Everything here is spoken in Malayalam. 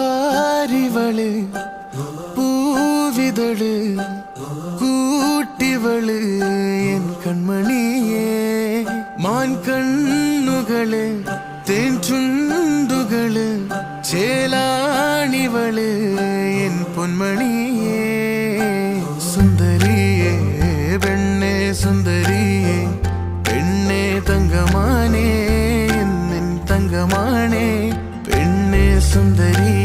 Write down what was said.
ആരിവള് പൂവിതള് കൂട്ടിവള് എൻ കൺമണിയേ മാൻ കണ്ണുകള് തേൻ ചുണ്ടുകള് ചേലാണിവള് എൻ പൊന്മണിയേ സുന്ദരിയേ പെണ്ണേ സുന്ദരിയേ പെണ്ണേ തങ്കമാനേ എൻ തങ്കമാനേ പെണ്ണേ സുന്ദരി